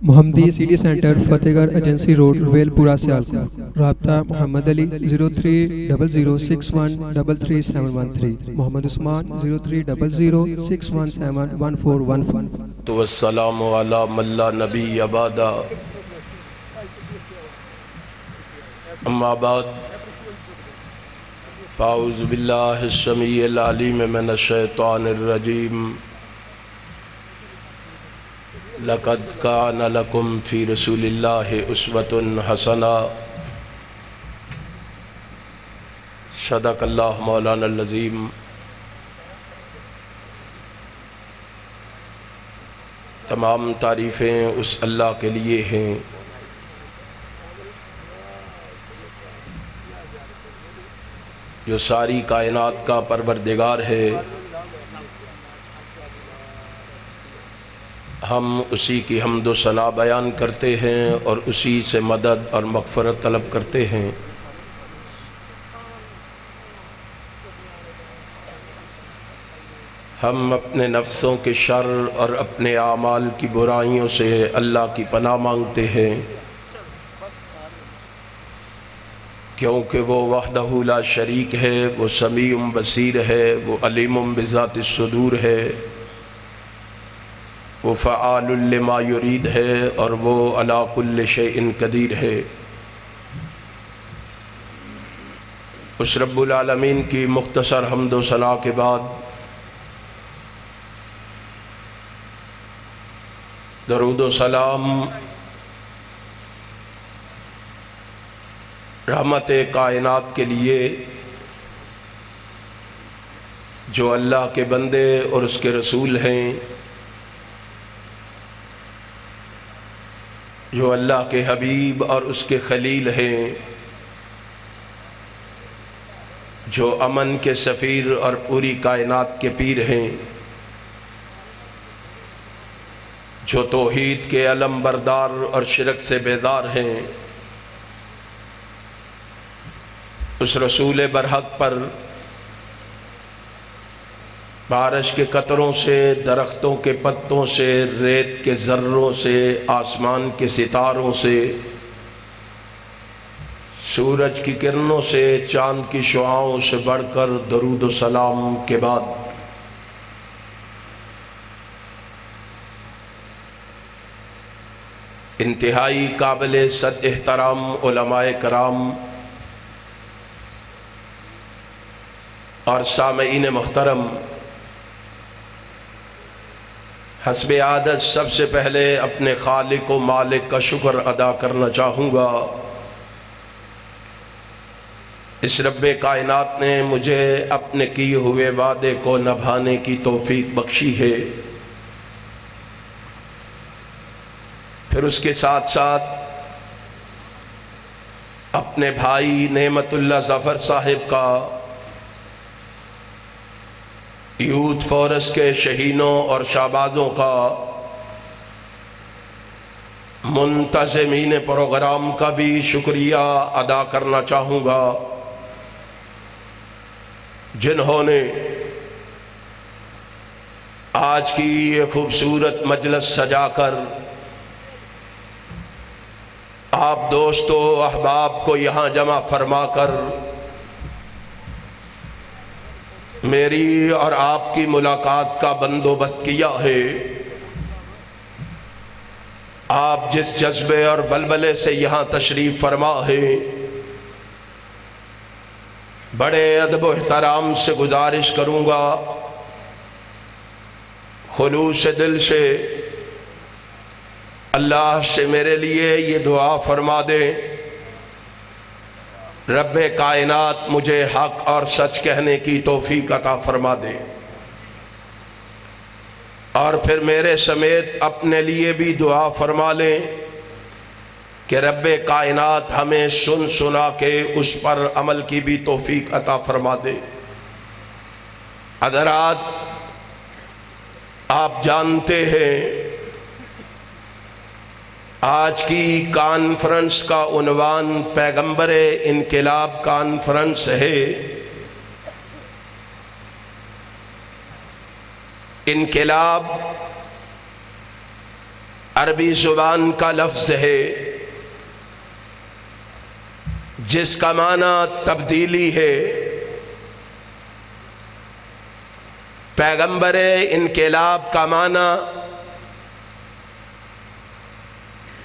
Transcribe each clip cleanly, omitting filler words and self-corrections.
محمدی city centre فتح گڑھ agency road royal پورہ سیالکوٹ۔ رابطہ محمد علی 030061337113، محمد عثمان 030061711415۔ تو السلام علی من لا نبی بعد، اما بعد فاعوذ باللہ السمیع العلیم من الشیطان الرجیم۔ لقد کان لکم فی رسول اللہ اسوۃ حسنہ، صدق اللہ مولانا العظیم۔ تمام تعریفیں اس اللہ کے لیے ہیں جو ساری کائنات کا پروردگار ہے۔ ہم اسی کی حمد و ثنا بیان کرتے ہیں اور اسی سے مدد اور مغفرت طلب کرتے ہیں۔ ہم اپنے نفسوں کے شر اور اپنے اعمال کی برائیوں سے اللہ کی پناہ مانگتے ہیں، کیونکہ وہ وحدہ لا شریک ہے، وہ سمیع بصیر ہے، وہ علیم بذات الصدور ہے، وہ فعال لما یرید ہے، اور وہ علی کل شیء قدیر ہے۔ اس رب العالمین کی مختصر حمد و ثنا کے بعد درود و سلام رحمت کائنات کے لیے جو اللہ کے بندے اور اس کے رسول ہیں، جو اللہ کے حبیب اور اس کے خلیل ہیں، جو امن کے سفیر اور پوری کائنات کے پیر ہیں، جو توحید کے علم بردار اور شرک سے بیدار ہیں، اس رسول برحق پر بارش کے قطروں سے، درختوں کے پتوں سے، ریت کے ذروں سے، آسمان کے ستاروں سے، سورج کی کرنوں سے، چاند کی شعاعوں سے بڑھ کر درود و سلام کے بعد انتہائی قابل صد احترام علماء کرام اور سامعین محترم، حسب عادت سب سے پہلے اپنے خالق و مالک کا شکر ادا کرنا چاہوں گا۔ اس رب کائنات نے مجھے اپنے کیے ہوئے وعدے کو نبھانے کی توفیق بخشی ہے، پھر اس کے ساتھ ساتھ اپنے بھائی نعمت اللہ ظفر صاحب کا یوتھ فورس کے شہینوں اور شہبازوں کا، منتظمین پروگرام کا بھی شکریہ ادا کرنا چاہوں گا، جنہوں نے آج کی یہ خوبصورت مجلس سجا کر آپ دوستو احباب کو یہاں جمع فرما کر میری اور آپ کی ملاقات کا بندوبست کیا ہے۔ آپ جس جذبے اور بلبلے سے یہاں تشریف فرما ہے، بڑے ادب و احترام سے گزارش کروں گا، خلوص دل سے اللہ سے میرے لیے یہ دعا فرما دے، رب کائنات مجھے حق اور سچ کہنے کی توفیق عطا فرما دے، اور پھر میرے سمیت اپنے لیے بھی دعا فرما لیں کہ رب کائنات ہمیں سن سنا کے اس پر عمل کی بھی توفیق عطا فرما دے۔ حضرات، آپ جانتے ہیں آج کی کانفرنس کا عنوان پیغمبر انقلاب کانفرنس ہے۔ انقلاب عربی زبان کا لفظ ہے جس کا معنی تبدیلی ہے۔ پیغمبر انقلاب کا معنی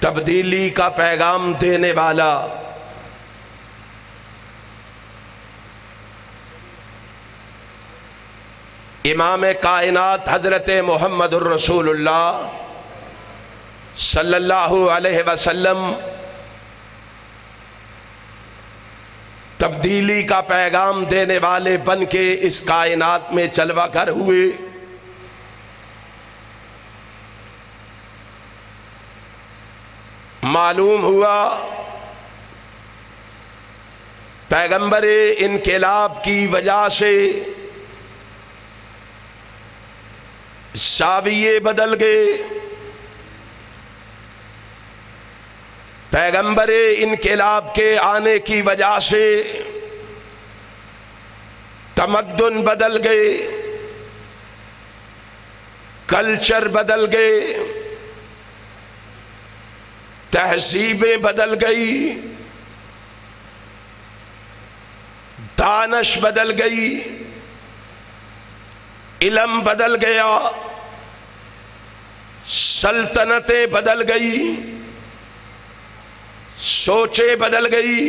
تبدیلی کا پیغام دینے والا۔ امام کائنات حضرت محمد الرسول اللہ صلی اللہ علیہ وسلم تبدیلی کا پیغام دینے والے بن کے اس کائنات میں جلوہ گر ہوئے۔ معلوم ہوا پیغمبر انقلاب کی وجہ سے زاویے بدل گئے۔ پیغمبر انقلاب کے آنے کی وجہ سے تمدن بدل گئے، کلچر بدل گئے، تہذیبیں بدل گئی، دانش بدل گئی، علم بدل گیا، سلطنتیں بدل گئی، سوچیں بدل گئی۔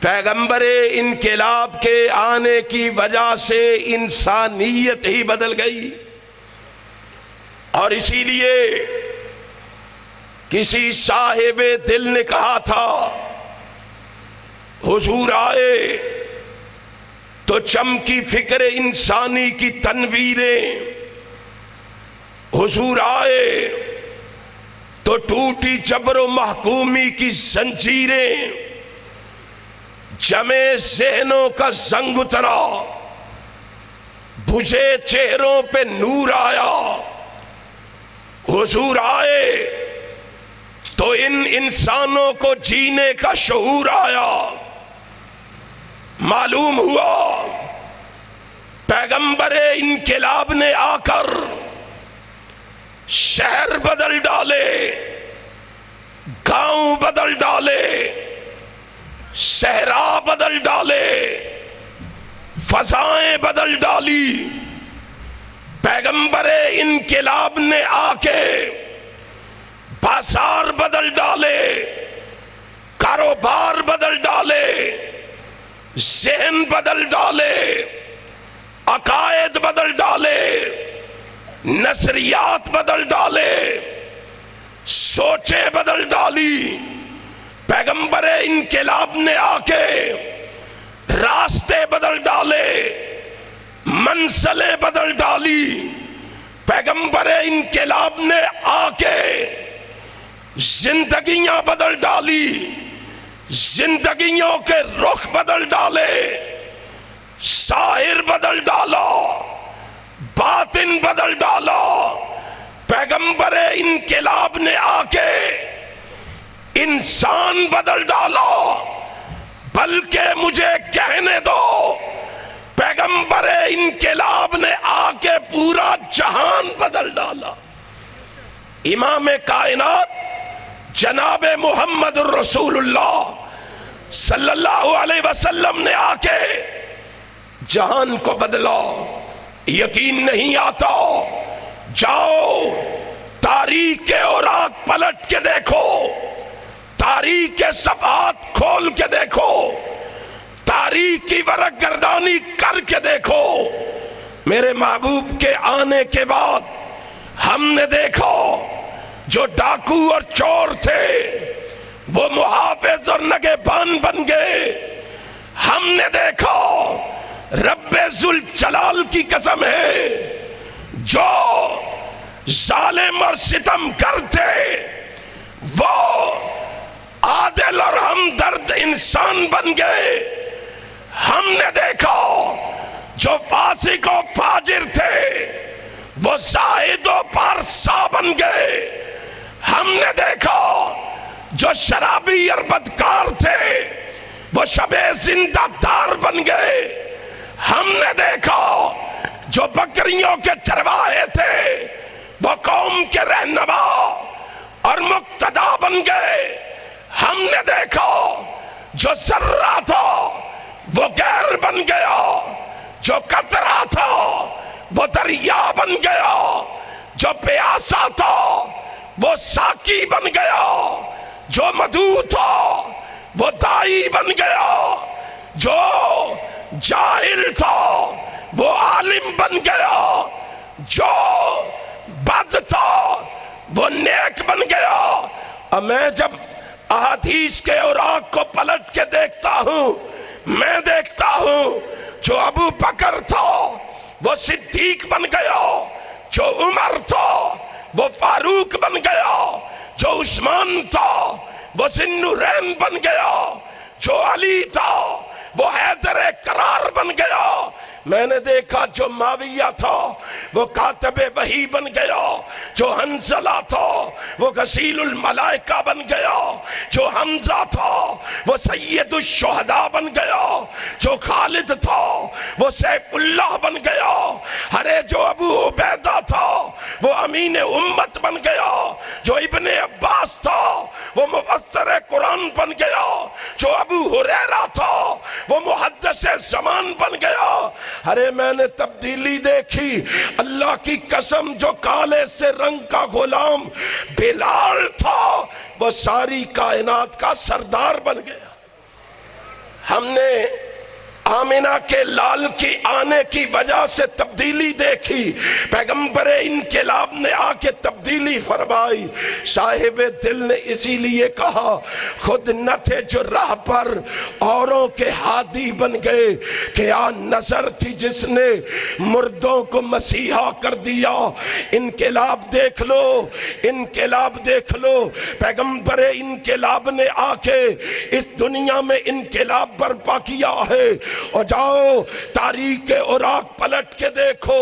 پیغمبر انقلاب کے آنے کی وجہ سے انسانیت ہی بدل گئی۔ اور اسی لیے کسی صاحب دل نے کہا تھا حضور آئے تو چمکی فکر انسانی کی تنویریں، حضور آئے تو ٹوٹی جبر و محکومی کی زنجیریں، جمے ذہنوں کا زنگ اترا، بجھے چہروں پہ نور آیا۔ حضور آئے تو ان انسانوں کو جینے کا شعور آیا۔ معلوم ہوا پیغمبر انقلاب نے آ کر شہر بدل ڈالے، گاؤں بدل ڈالے، صحرا بدل ڈالے، فضائیں بدل ڈالی۔ پیغمبر انقلاب نے آ کے بازار بدل ڈالے، کاروبار بدل ڈالے، ذہن بدل ڈالے، عقائد بدل ڈالے، نظریات بدل ڈالے، سوچیں بدل ڈالی۔ پیغمبر انقلاب نے آ کے راستے بدل ڈالے، منزلیں بدل ڈالی۔ پیغمبر انقلاب نے آ کے زندگیاں بدل ڈالی، زندگیوں کے رخ بدل ڈالے، ظاہر بدل ڈالا، باطن بدل ڈالا۔ پیغمبر انقلاب نے آ کے انسان بدل ڈالا، بلکہ مجھے کہنے دو پیغمبر انقلاب نے آ کے پورا جہان بدل ڈالا۔ امام کائنات جناب محمد الرسول اللہ صلی اللہ علیہ وسلم نے آ کے جہان کو بدلا۔ یقین نہیں آتا؟ جاؤ تاریخ کے اوراق پلٹ کے دیکھو، تاریخ کے صفحات کھول کے دیکھو، تاریخ کی ورق گردانی کر کے دیکھو۔ میرے محبوب کے آنے کے بعد ہم نے دیکھا جو ڈاکو اور چور تھے وہ محافظ اور نگہبان بن گئے۔ ہم نے دیکھا رب ذوالجلال کی قسم ہے جو ظالم اور ستم کرتے وہ عادل اور ہمدرد انسان بن گئے۔ ہم نے دیکھا جو فاسق و فاجر تھے وہ زاہد و پارسا بن گئے۔ ہم نے دیکھا جو شرابی اور بدکار تھے وہ شب زندہ دار بن گئے۔ ہم نے دیکھا جو بکریوں کے چرواہے تھے وہ قوم کے رہنما اور مقتدا بن گئے۔ ہم نے دیکھا جو ذرہ تھا وہ غیر بن گیا، جو قطرہ تھا وہ دریا بن گیا، جو پیاسا تھا وہ ساقی بن گیا، جو مدعو تھا وہ دائی بن گیا، جو جاہل تھا وہ عالم بن گیا، جو بد تھا وہ نیک بن گیا۔ اور میں جب احادیث کے اوراق کو پلٹ کے دیکھتا ہوں، میں دیکھتا ہوں جو ابو بکر تھا وہ صدیق بن گیا، جو عمر تھا وہ فاروق بن گیا، جو عثمان تھا وہ ذی النورین بن گیا، جو علی تھا وہ حیدر کرار بن گیا۔ میں نے دیکھا جو معاویہ تھا وہ کاتب وحی بن گیا، جو حنظلہ تھا وہ غسیل الملائکہ بن گیا، جو حمزہ تھا وہ سید الشہداء بن گیا، جو خالد تھا وہ سیف اللہ بن گیا، ارے جو ابو عبیدہ تھا وہ امین امت بن گیا، جو ابن عباس تھا وہ مفسر قرآن بن گیا، جو ابو ہریرہ تھا وہ محدث زمان بن گیا۔ ارے میں نے تبدیلی دیکھی، اللہ کی قسم جو کالے سے رنگ کا غلام بلال تھا وہ ساری کائنات کا سردار بن گیا۔ ہم نے آمنہ کے لال کی آنے کی وجہ سے تبدیلی دیکھی، پیغمبر انقلاب نے آ کے تبدیلی فرمائی۔ صاحب دل نے اسی لیے کہا خود نہ تھے جو راہ پر اوروں کے ہادی بن گئے، کیا نظر تھی جس نے مردوں کو مسیحا کر دیا۔ انقلاب دیکھ لو، انقلاب دیکھ لو، پیغمبر انقلاب نے آ کے اس دنیا میں انقلاب برپا کیا ہے۔ اور جاؤ تاریخ کے اوراق پلٹ کے دیکھو،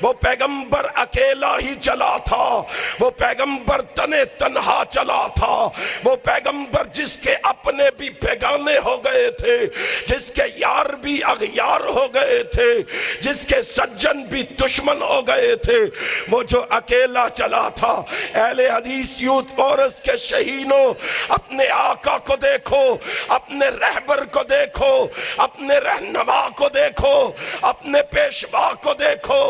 وہ پیغمبر اکیلا ہی چلا تھا، وہ پیغمبر تنہا چلا تھا، وہ پیغمبر جس کے اپنے بھی بیگانے ہو گئے تھے، جس کے یار بھی اغیار ہو گئے تھے، جس کے سجن بھی دشمن ہو گئے تھے، وہ جو اکیلا چلا تھا۔ اہل حدیث یوتھ فورس کے شہینوں، اپنے آقا کو دیکھو، اپنے رہبر کو دیکھو، اپنے رہنما کو دیکھو، اپنے پیشوا کو دیکھو،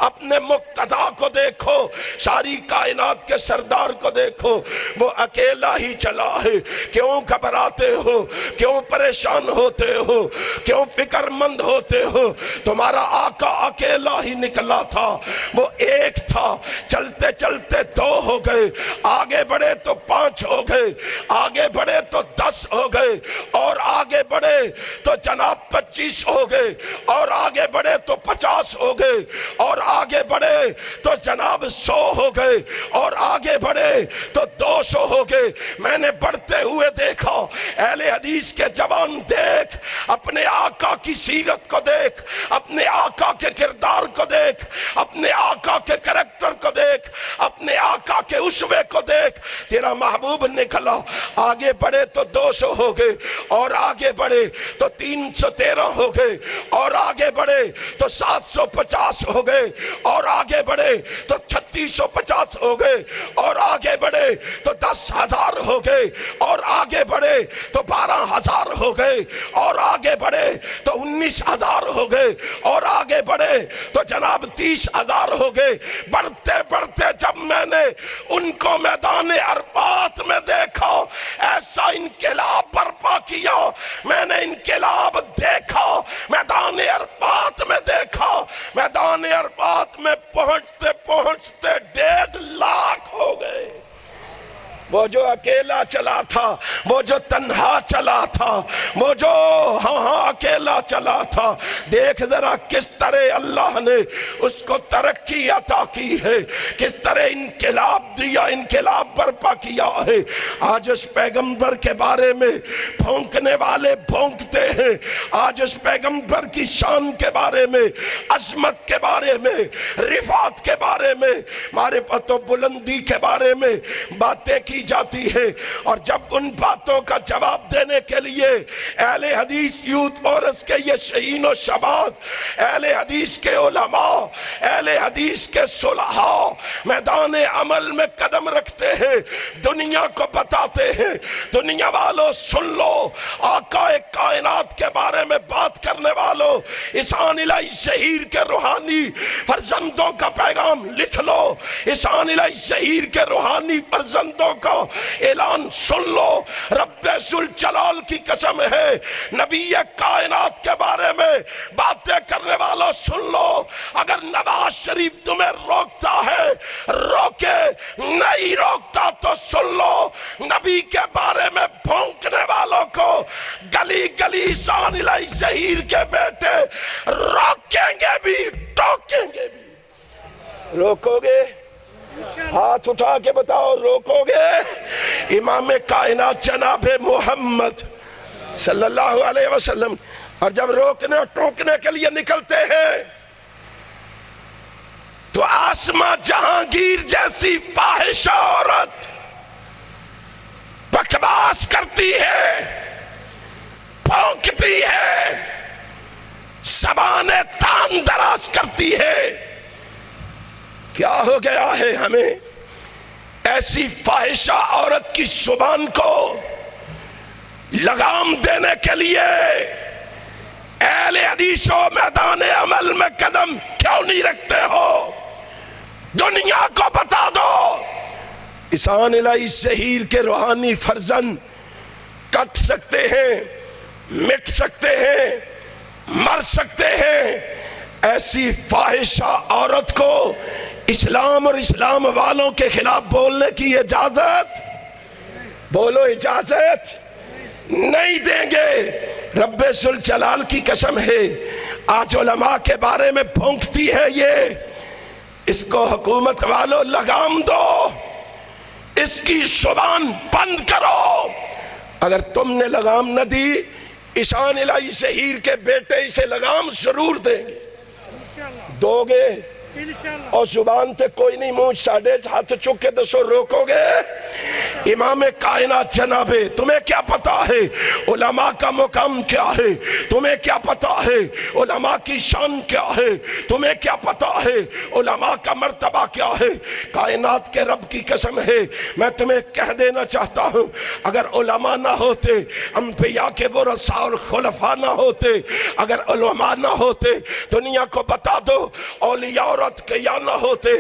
اپنے مقتدا کو دیکھو، ساری کائنات کے سردار کو دیکھو، وہ اکیلا ہی چلا ہے۔ کیوں گھبراتے ہو؟ کیوں پریشان ہوتے ہو؟ کیوں فکر مند ہوتے ہو؟ تمہارا آقا اکیلا ہی نکلا تھا، وہ ایک تھا، چلتے چلتے 2 ہو گئے، آگے بڑھے تو 5 ہو گئے، آگے بڑھے تو 10 ہو گئے، اور آگے بڑھے تو جناب 25 ہو گئے، اور آگے بڑھے تو 50 ہو گئے، اور آگے بڑھے تو جناب 100 ہو گئے، اور آگے بڑھے تو 200 ہو گئے۔ میں نے بڑھتے ہوئے دیکھا۔ اہل حدیث کے جوان دیکھ، اپنے آقا کی سیرت کو دیکھ، اپنے آقا کے کردار کو دیکھ، اپنے آقا کے کریکٹر کو دیکھ، اپنے آقا کے اسوے کو دیکھ۔ تیرا محبوب نکلا، آگے بڑھے تو 200 ہو گئے، اور آگے بڑھے تو 313 ہو گئے، اور آگے بڑھے تو 750 ہو گئے، اور آگے بڑھے تو 3650 ہو گئے، اور آگے بڑھے تو 10,000 ہو گئے، اور آگے بڑھے تو 12,000 ہو گئے، اور آگے بڑھے تو 19,000 ہو گئے، اور آگے بڑھے تو جناب 30,000 ہو گئے۔ بڑھتے بڑھتے جب میں نے ان کو میدان عرفات میں دیکھا، ایسا انقلاب برپا کیا۔ میں نے انقلاب دیکھا، میدان عرفات میں دیکھا، میدان عرفات میں پہنچتے پہنچتے 1.5 لاکھ ہو گئے۔ وہ جو اکیلا چلا تھا، وہ جو تنہا چلا تھا، وہ جو اکیلا چلا تھا، دیکھ ذرا کس طرح اللہ نے اس کو ترقی عطا کی ہے، کس طرح انقلاب دیا، انقلاب برپا کیا ہے۔ آج اس پیغمبر کے بارے میں بھونکنے والے بھونکتے ہیں، آج اس پیغمبر کی شان کے بارے میں، عظمت کے بارے میں، رفعت کے بارے میں، معرفت و بلندی کے بارے میں باتیں کی کی جاتی ہے، اور جب ان باتوں کا جواب دینے کے لیے اہل حدیث یوتھ فورس کے یہ شہین و شباب، اہل حدیث کے علماء، اہل حدیث کے صلحاء میدان عمل میں قدم رکھتے ہیں، دنیا کو بتاتے ہیں، دنیا والوں سن لو، آقا کائنات کے بارے میں بات کرنے والوں، احسان الہی شہیر کے روحانی فرزندوں کا پیغام لکھ لو، احسان الہی شہیر کے روحانی فرزندوں کا اعلان سن لو۔ رب ذوالجلال کی قسم ہے، نبی کائنات کے بارے میں باتیں کرنے والوں سن لو، اگر نواز شریف تمہیں روکتا ہے روکے، نہیں روکتا تو سن لو، نبی کے بارے میں بھونکنے والوں کو گلی گلی احسان الہی شہیر کے بیٹے روکیں گے بھی ٹوکیں گے بھی۔ روکو گے؟ ہاتھ اٹھا کے بتاؤ، روکو گے؟ امام کائنات جناب محمد صلی اللہ علیہ وسلم، اور جب روکنے اور ٹوکنے کے لیے نکلتے ہیں تو آسماں جہانگیر جیسی فاحشہ عورت بکواس کرتی ہے، بھونکتی ہے، زبانیں تان دراز کرتی ہے۔ کیا ہو گیا ہے ہمیں؟ ایسی فاحشہ عورت کی زبان کو لگام دینے کے لیے اہل حدیث و میدان عمل میں قدم کیوں نہیں رکھتے ہو؟ دنیا کو بتا دو، احسان الہی شہیر کے روحانی فرزند کٹ سکتے ہیں، مٹ سکتے ہیں، مر سکتے ہیں، ایسی فاحشہ عورت کو اسلام اور اسلام والوں کے خلاف بولنے کی اجازت، بولو اجازت نہیں دیں گے۔ رب ذوالجلال کی قسم ہے، آج علماء کے بارے میں بھونکتی ہے یہ، اس کو حکومت والوں لگام دو، اس کی زبان بند کرو۔ اگر تم نے لگام نہ دی، احسان الہی شہیر کے بیٹے اسے لگام ضرور دیں گے۔ دو گے؟ اور زبان تے کوئی نہیں، منہ ساڑھے ہاتھ چک کے دسو، روکو گے؟ امام کائنات جناب، تمہیں کیا پتا ہے علماء کا مقام کیا ہے؟ تمہیں کیا پتا ہے علماء کی شان کیا ہے؟ تمہیں کیا پتا ہے علماء کا مرتبہ کیا ہے؟ کائنات کے رب کی قسم ہے، میں تمہیں کہہ دینا چاہتا ہوں، اگر علماء نہ ہوتے، انبیاء کے ورثاء اور خلفاء نہ ہوتے، اگر علماء نہ ہوتے، دنیا کو بتا دو اولیاء اور اتقیاء نہ ہوتے،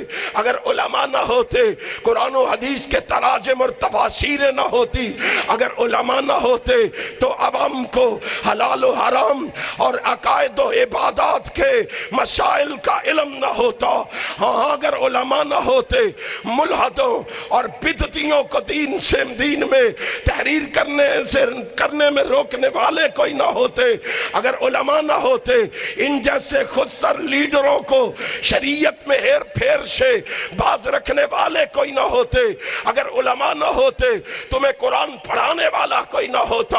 اگر علماء نہ ہوتے، قرآن و حدیث کے تراجم اور تفاسیر نہ ہوتی، اگر علماء نہ ہوتے تو عوام کو حلال و حرام اور عقائد و عبادات کے مسائل کا علم نہ ہوتا، ہاں اگر علماء نہ ہوتے، ملحدوں اور بدعتیوں کو دین میں تحریر کرنے میں روکنے والے کوئی نہ ہوتے، اگر علماء نہ ہوتے، ان جیسے خود سر لیڈروں کو شریعت میں ہیر پھیر سے باز رکھنے والے کوئی نہ ہوتے، اگر علماء نہ ہوتے، تمہیں قرآن پڑھانے والا کوئی نہ ہوتا،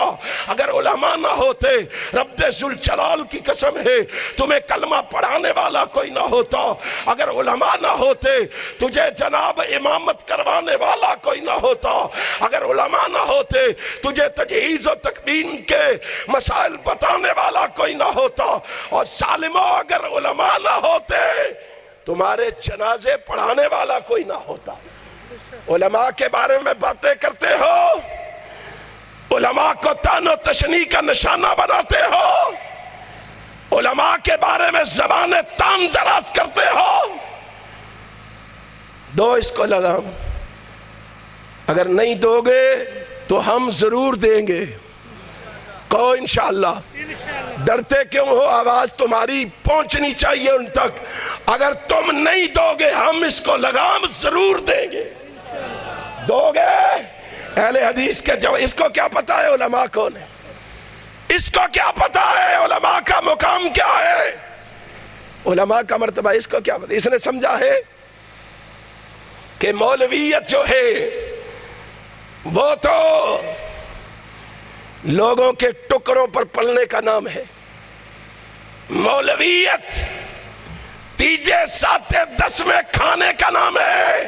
اگر علماء نہ ہوتے، رب ذوالجلال کی قسم ہے تمہیں کلمہ پڑھانے والا کوئی نہ ہوتا، اگر علماء نہ ہوتے تجھے جناب امامت کروانے والا کوئی نہ ہوتا، اگر علماء نہ ہوتے تجھے تجہیز و تکوین کے مسائل بتانے والا کوئی نہ ہوتا، اور ظالموں اگر علماء نہ ہوتے تمہارے جنازے پڑھانے والا کوئی نہ ہوتا۔ علماء کے بارے میں باتیں کرتے ہو، علماء کو طعن و تشنیع کا نشانہ بناتے ہو، علماء کے بارے میں زبانیں تان دراز کرتے ہو، دو اس کو لگام، اگر نہیں دو گے تو ہم ضرور دیں گے، کہو انشاءاللہ۔ ڈرتے کیوں ہو؟ آواز تمہاری پہنچنی چاہیے ان تک، اگر تم نہیں دو گے ہم اس کو لگام ضرور دیں گے، دو گے؟ اہل حدیث کے جواب، اس کو کیا پتا ہے علماء کون ہے؟ اس کو کیا پتا ہے علماء کا مقام کیا ہے؟ علماء کا مرتبہ اس کو کیا پتا؟ اس نے سمجھا ہے کہ مولویت جو ہے وہ تو لوگوں کے ٹکڑوں پر پلنے کا نام ہے، مولویت تیجے ساتے 10 میں کھانے کا نام ہے،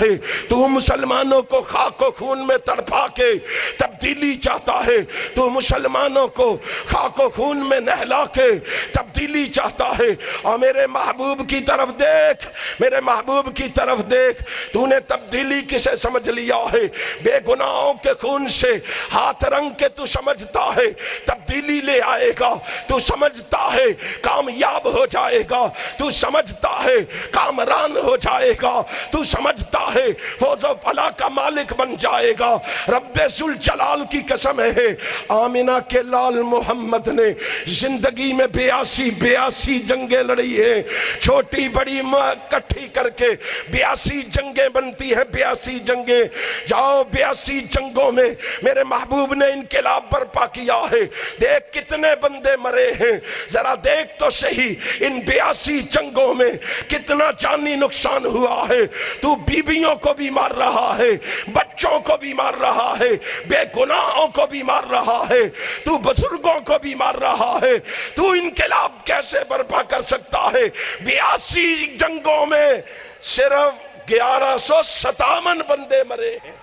ہے، تو مسلمانوں کو خاک و خون میں تڑپا کے تبدیلی چاہتا ہے، تو مسلمانوں کو خاک و خون میں نہلا کے تبدیلی چاہتا ہے۔ اور میرے محبوب کی طرف دیکھ، میرے محبوب کی طرف دیکھ، تو نے تبدیلی کسے سمجھ لیا ہے؟ بے گناہوں کے خون سے ہاتھ رنگ کے تو سمجھتا ہے تبدیلی لے آئے گا، تو سمجھتا ہے کامیاب ہو جائے گا، تو سمجھتا ہے کامران ہو جائے گا، تو سمجھتا ہے فوز و فلاح کا مالک بن جائے گا۔ رب ذوالجلال کی قسم ہے، آمنہ کے لال محمد نے زندگی میں 82 جنگیں لڑی ہیں، چھوٹی بڑی کٹھی کر کے 82 جنگیں بنتی ہیں، 82 جنگیں۔ جاؤ 82 جنگوں میں میرے محبوب نے انقلاب برپا کیا ہے۔ دیکھ کتنے بندے مرے ہیں، ذرا دیکھ تو صحیح ان 82 جنگوں میں کتنا جانی نقصان ہوا ہے۔ تو بیویوں کو بھی مار رہا ہے، بچوں کو بھی مار رہا ہے، بے گناہوں کو بھی مار رہا ہے، تو بزرگوں کو بھی مار رہا ہے۔ تو انقلاب کیسے برپا کر سکتا ہے؟ 82 جنگوں میں صرف 1157 بندے مرے ہیں۔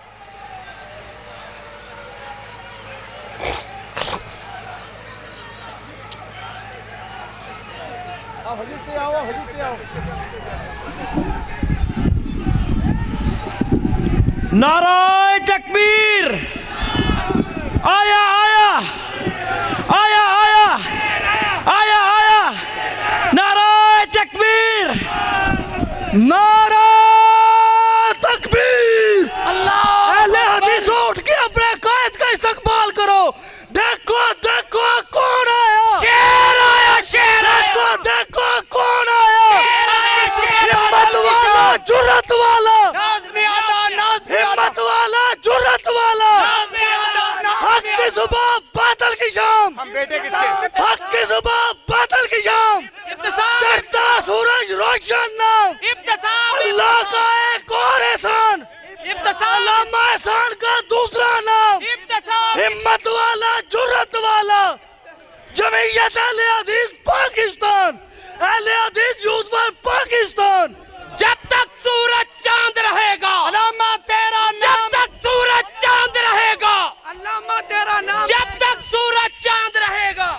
نعرہ تکبیر! آیا آیا آیا آیا آیا آیا! نعرہ تکبیر! نعرہ تکبیر! اللہ اہل حدیث اٹھ کے اپنے قائد کا استقبال کرو۔ دیکھو دیکھو کون آیا، شیر آیا، شیر آیا! دیکھو دیکھو کون آیا، ہمت والا جرت والا، ہمت والا جرت والا، حق کی صبح باطل کی شام، حق کی صبح باطل کی شام، چڑھتا سورج روشن نام، اللہ کا ایک اور احسان، علامہ احسان کا دوسرا نام، ہمت والا جرت والا، جمعیت اہل حدیث پاکستان، اہل حدیث یوتھ فار پاکستان۔ جب تک سورج چاند رہے گا، علامہ تیرا جب نام، تک سورج چاند رہے گا، علامہ تیرا نام، جب تک سورج چاند رہے گا،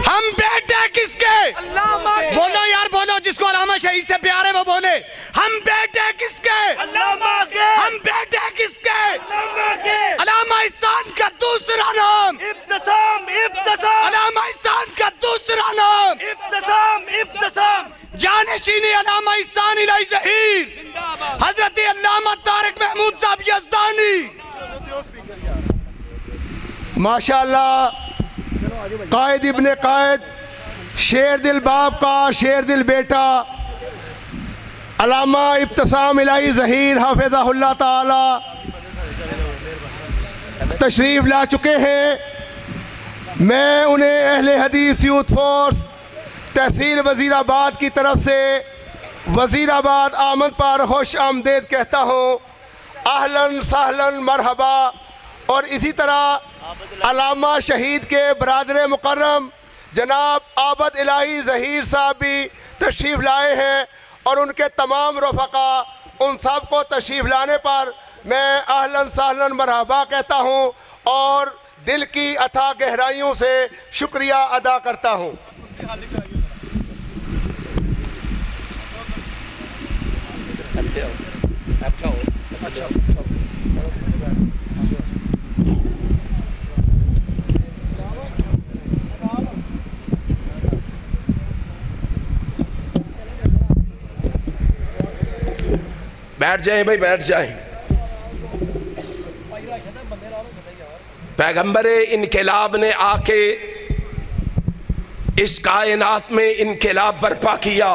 ہم بیٹے کس کے؟ بولو یار بولو، جس کو علامہ شہید سے پیار ہے وہ بولے۔ ہم بیٹے کس کے؟ علامہ کے۔ ہم بیٹے کس کے؟ علامہ کے۔ علامہ احسان کا دوسرا نام ابتسام، ابتسام۔ علامہ احسان کا دوسرا نام ابتسام، ابتسام۔ جانشینی علامہ احسان الہی ظہیر حضرت علامہ طارق محمود صاحب یزدانی۔ ماشاءاللہ، قائد ابن قائد، شیر دل باپ کا شیر دل بیٹا علامہ ابتسام الہی ظہیر حافظہ اللہ تعالی تشریف لا چکے ہیں۔ میں انہیں اہل حدیث یوتھ فورس تحصیل وزیر آباد کی طرف سے وزیر آباد آمد پر خوش آمدید کہتا ہوں۔ اہلاً سہلاً مرحبا۔ اور اسی طرح علامہ شہید کے برادر مکرم جناب عابد الہی ظہیر صاحب بھی تشریف لائے ہیں، اور ان کے تمام رفقا، ان سب کو تشریف لانے پر میں اہلاً سہلاً مرحبا کہتا ہوں اور دل کی اتھا گہرائیوں سے شکریہ ادا کرتا ہوں۔ بیٹھ جائیں بھائی، بیٹھ جائیں۔ پیغمبر انقلاب نے آ کے اس کائنات میں انقلاب برپا کیا۔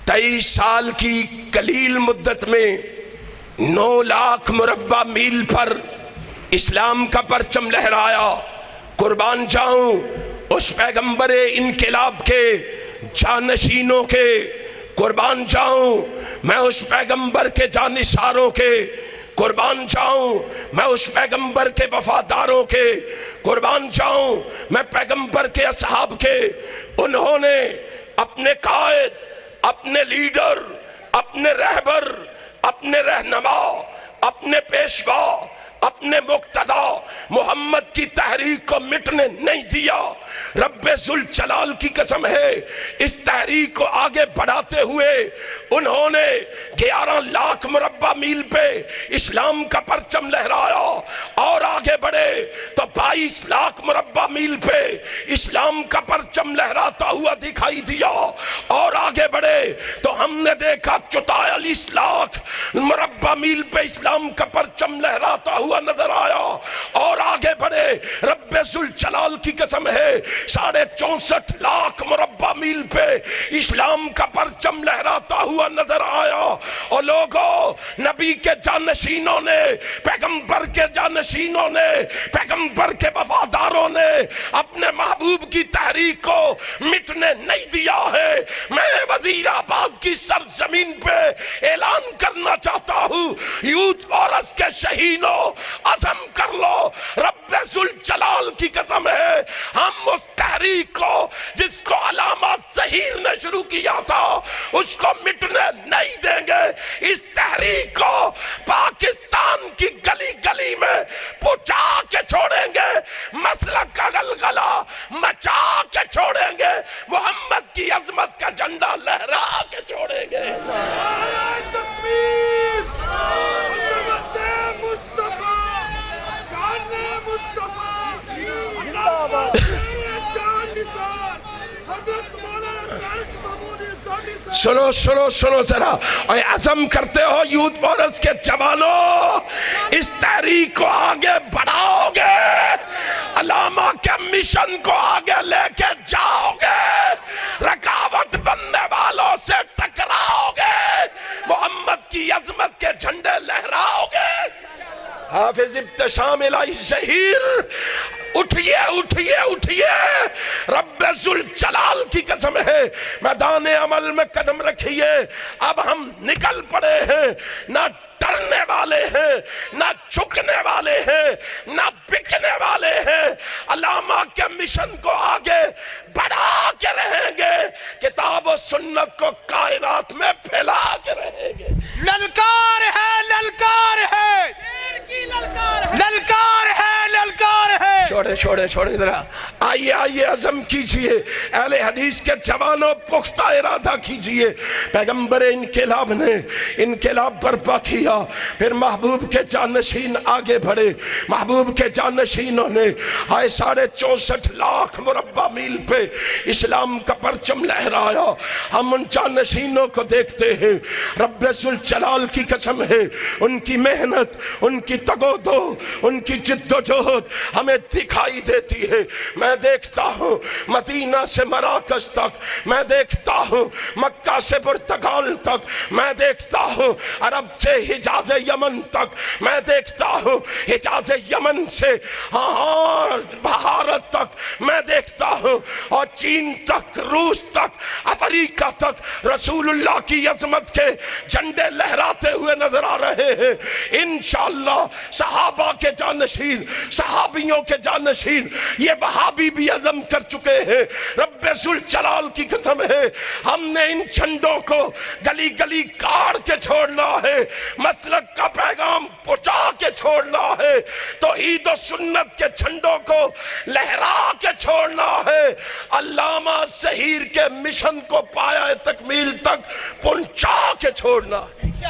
23 سال کی قلیل مدت میں 9 لاکھ مربع میل پر اسلام کا پرچم لہرایا۔ قربان جاؤں اس پیغمبر انقلاب کے جانشینوں کے، قربان جاؤں میں اس پیغمبر کے جانثاروں کے، قربان جاؤں میں اس پیغمبر کے وفاداروں کے، قربان جاؤں میں پیغمبر کے اصحاب کے۔ انہوں نے اپنے قائد، اپنے لیڈر اپنے رہبر، اپنے رہنما، اپنے پیشوا، اپنے مقتدا محمد کی تحریک کو مٹنے نہیں دیا۔ رب ذوالجلال کی قسم ہے، اس تحریک کو آگے بڑھاتے ہوئے انہوں نے 11 لاکھ مربع میل پہ اسلام کا پرچم لہرایا، اور آگے بڑھے تو 22 لاکھ مربع میل پہ اسلام کا پرچم لہراتا ہوا دکھائی دیا، اور آگے بڑھے تو ہم نے دیکھا 44 لاکھ مربع میل پہ اسلام کا پرچم لہراتا ہوا نظر آیا، اور آگے بڑھے رب ذوالجلال کی قسم ہے 64.5 لاکھ مربع میل پہ اسلام کا پرچم لہراتا ہوا نظر آیا۔ اور لوگوں، نبی کے جانشینوں نے، پیغمبر کے جانشینوں نے، پیغمبر کے وفاداروں نے اپنے محبوب کی تحریک کو مٹنے نہیں دیا ہے۔ میں وزیر آباد کی سرزمین پہ اعلان کرنا چاہتا ہوں، یوتھ فورس کے شہیدوں، عزم کر لو، رب ذوالجلال کی قسم ہے ہم اس تحریک کو جس کو علامہ ظہیر نے شروع کیا تھا اس کو مٹنے نہیں دیں گے۔ اس تحریک کو پاکستان کی گلی گلی میں پہنچا کے چھوڑیں گے، مسلک کا غلغلہ مچا کے چھوڑیں گے، محمد کی عظمت کا جھنڈا لہرا کے چھوڑیں گے۔ سنو سنو سنو ذرا، اور عزم کرتے ہو یوتھ فورس کے جوانوں، اس تحریک کو آگے بڑھاؤ گے، علامہ کے مشن کو آگے لے کے جاؤ گے، رکاوٹ بننے والوں سے ٹکراؤ گے، محمد کی عظمت کے جھنڈے لہراؤ گے۔ حافظ ابتسام الہی ظہیر، اٹھئے اٹھئے اٹھئے، رب ذوالجلال کی قسم ہے میدان عمل میں قدم رکھئے۔ اب ہم نکل پڑے ہیں، نہ ڈرنے والے ہیں، نہ جھکنے والے ہیں، نہ بکنے والے ہیں، علامہ کے مشن کو آگے بڑھا کے رہیں گے، کتاب و سنت کو کائنات میں پھیلا کے رہیں گے۔ للکار ہے، للکار ہے، للکار ہے، للکار ہے۔ چھوڑے ذرا، آئیے آئیے عزم کیجئے، اہل حدیث کے جوانوں پختہ ارادہ کیجئے۔ پیغمبر انقلاب نے انقلاب برپا کیا، پھر محبوب کے جانشین آگے بڑھے، محبوب کے جانشینوں نے 64.5 لاکھ مربع میل پہ اسلام کا پرچم لہرایا۔ ہم ان جانشینوں کو دیکھتے ہیں، رب ذوالجلال کی قسم ہے ان کی محنت، ان کی تگودو، ان کی جد و جہد ہمیں دکھائی دیتی ہے۔ میں دیکھتا ہوں مدینہ سے مراکش تک، میں دیکھتا ہوں مکہ سے پرتگال تک، میں دیکھتا ہوں عرب سے حجاز یمن تک، میں دیکھتا ہوں حجاز یمن سے بھارت تک، میں دیکھتا ہوں اور چین تک، روس تک، افریقہ تک رسول اللہ کی عظمت کے جھنڈے لہراتے ہوئے نظر آ رہے ہیں۔ انشاءاللہ صحابہ کے جانشین، صحابیوں کے جانشین، یہ وہابی بھی عزم کر چکے ہیں۔ رب ذوالجلال کی قسم ہے ہم نے ان جھنڈوں کو گلی گلی کاڑ کے چھوڑنا ہے، مسلک کا پیغام پہنچا کے چھوڑنا ہے، توحید و سنت کے جھنڈوں کو لہرا کے چھوڑنا ہے، علامہ ظہیر کے مشن کو پایہ تکمیل تک پہنچا کے چھوڑنا ہے۔